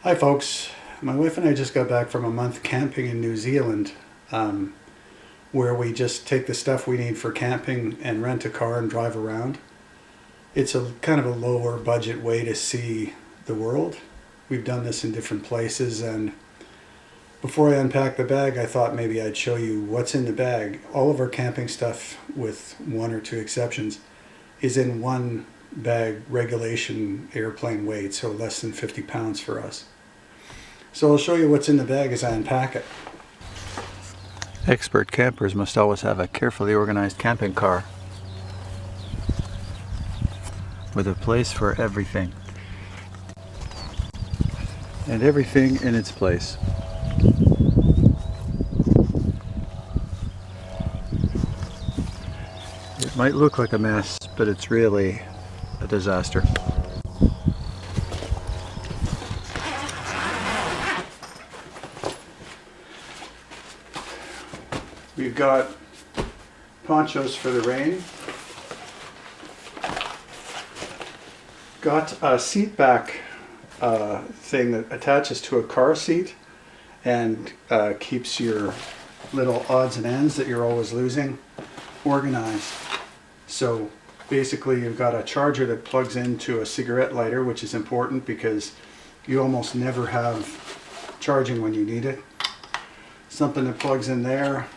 Hi folks, my wife and I just got back from a month camping in New Zealand, where we just take the stuff we need for camping and rent a car and drive around. It's a kind of a lower budget way to see the world. We've done this in different places, and before I unpack the bag I thought maybe I'd show you what's in the bag. All of our camping stuff, with one or two exceptions, is in one bag regulation airplane weight, so less than 50 pounds for us. So I'll show you what's in the bag as I unpack it. Expert campers must always have a carefully organized camping car with a place for everything, and everything in its place. It might look like a mess, but it's really a disaster. We've got ponchos for the rain. Got a seat back thing that attaches to a car seat and keeps your little odds and ends that you're always losing organized. So basically you've got a charger that plugs into a cigarette lighter, which is important because you almost never have charging when you need it. Something that plugs in there.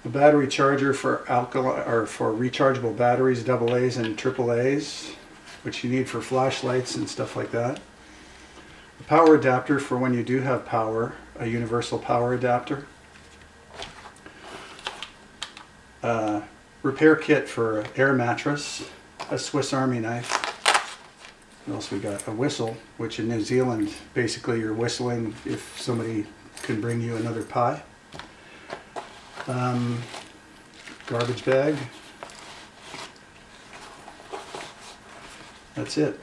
A battery charger for for rechargeable batteries, AA's and AAA's, which you need for flashlights and stuff like that. A power adapter for when you do have power, a universal power adapter. Repair kit for an air mattress, a Swiss Army knife. What else we got? A whistle, which in New Zealand, basically you're whistling if somebody can bring you another pie. Garbage bag. That's it.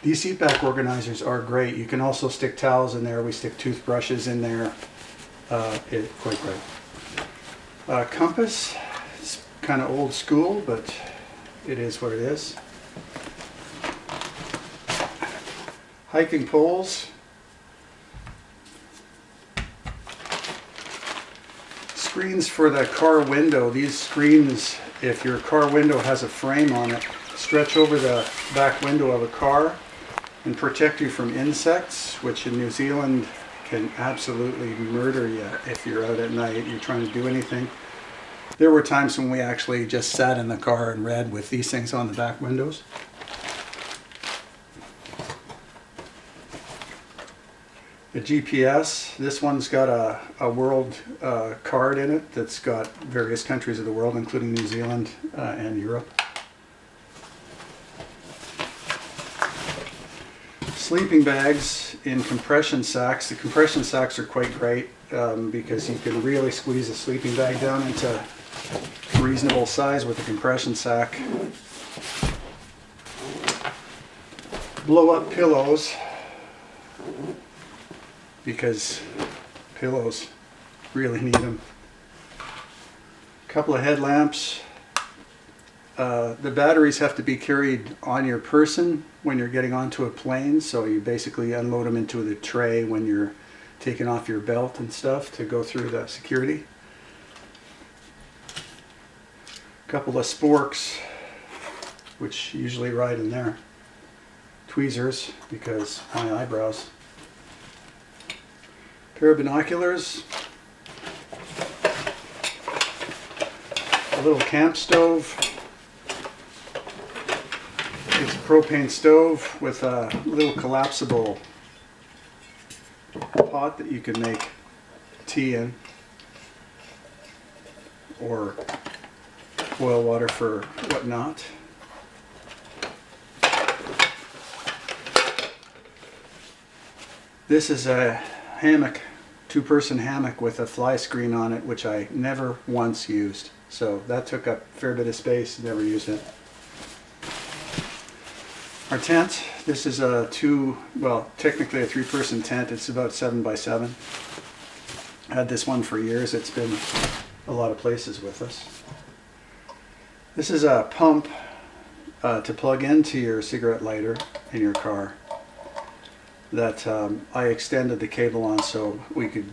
These seat back organizers are great. You can also stick towels in there. We stick toothbrushes in there. Quite great. Compass. It's kind of old school, but it is what it is. Hiking poles. Screens for the car window. These screens, if your car window has a frame on it, stretch over the back window of a car and protect you from insects, which in New Zealand can absolutely murder you if you're out at night, you're trying to do anything. There were times when we actually just sat in the car and read with these things on the back windows. The GPS, this one's got a world card in it that's got various countries of the world, including New Zealand and Europe. Sleeping bags in compression sacks. The compression sacks are quite great because you can really squeeze a sleeping bag down into reasonable size with a compression sack. Blow up pillows, because pillows really need them. A couple of headlamps. The batteries have to be carried on your person when you're getting onto a plane, so you basically unload them into the tray when you're taking off your belt and stuff to go through the security. A couple of sporks, which usually ride in there. Tweezers, because my eyebrows. Pair of binoculars, a little camp stove. It's a propane stove with a little collapsible pot that you can make tea in, or boil water for whatnot. This is a hammock. Two-person hammock with a fly screen on it, which I never once used. So that took up a fair bit of space, never used it. Our tent, this is a technically a three-person tent. It's about 7 by 7. I had this one for years. It's been a lot of places with us. This is a pump to plug into your cigarette lighter in your car. that I extended the cable on so we could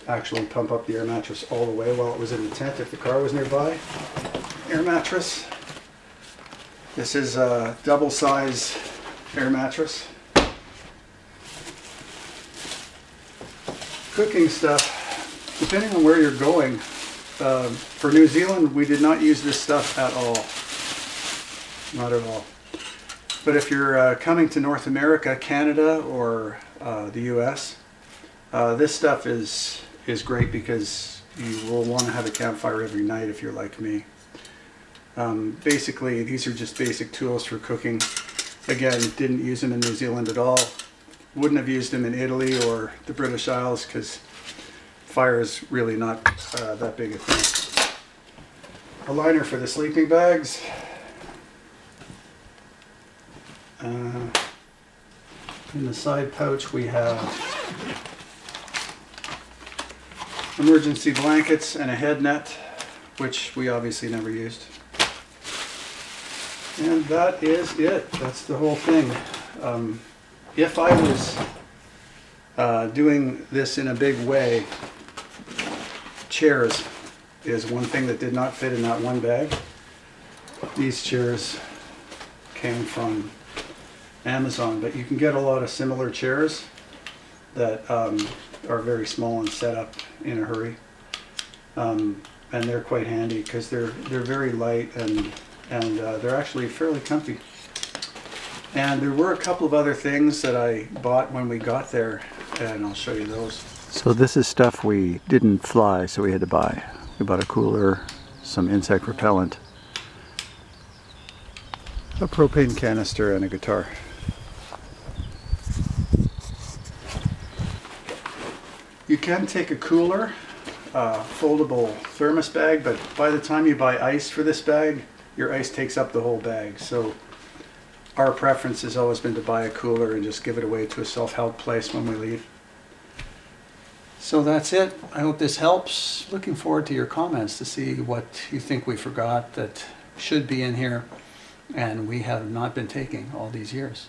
actually pump up the air mattress all the way while it was in the tent if the car was nearby. Air mattress. This is a double size air mattress. Cooking stuff, depending on where you're going. For New Zealand, we did not use this stuff at all. Not at all. But if you're coming to North America, Canada, or the US, this stuff is great because you will want to have a campfire every night if you're like me. Basically, these are just basic tools for cooking. Again, didn't use them in New Zealand at all. Wouldn't have used them in Italy or the British Isles because fire is really not that big a thing. A liner for the sleeping bags. In the side pouch we have emergency blankets and a head net, which we obviously never used. And that is it. That's the whole thing. If I was doing this in a big way, chairs is one thing that did not fit in that one bag. These chairs came from Amazon, but you can get a lot of similar chairs that are very small and set up in a hurry. And they're quite handy because they're very light and they're actually fairly comfy. And there were a couple of other things that I bought when we got there, and I'll show you those. So this is stuff we didn't fly, so we had to buy. We bought a cooler, some insect repellent, a propane canister, and a guitar. You can take a cooler, foldable thermos bag, but by the time you buy ice for this bag, your ice takes up the whole bag. So our preference has always been to buy a cooler and just give it away to a self-help place when we leave. So that's it. I hope this helps. Looking forward to your comments to see what you think we forgot that should be in here and we have not been taking all these years.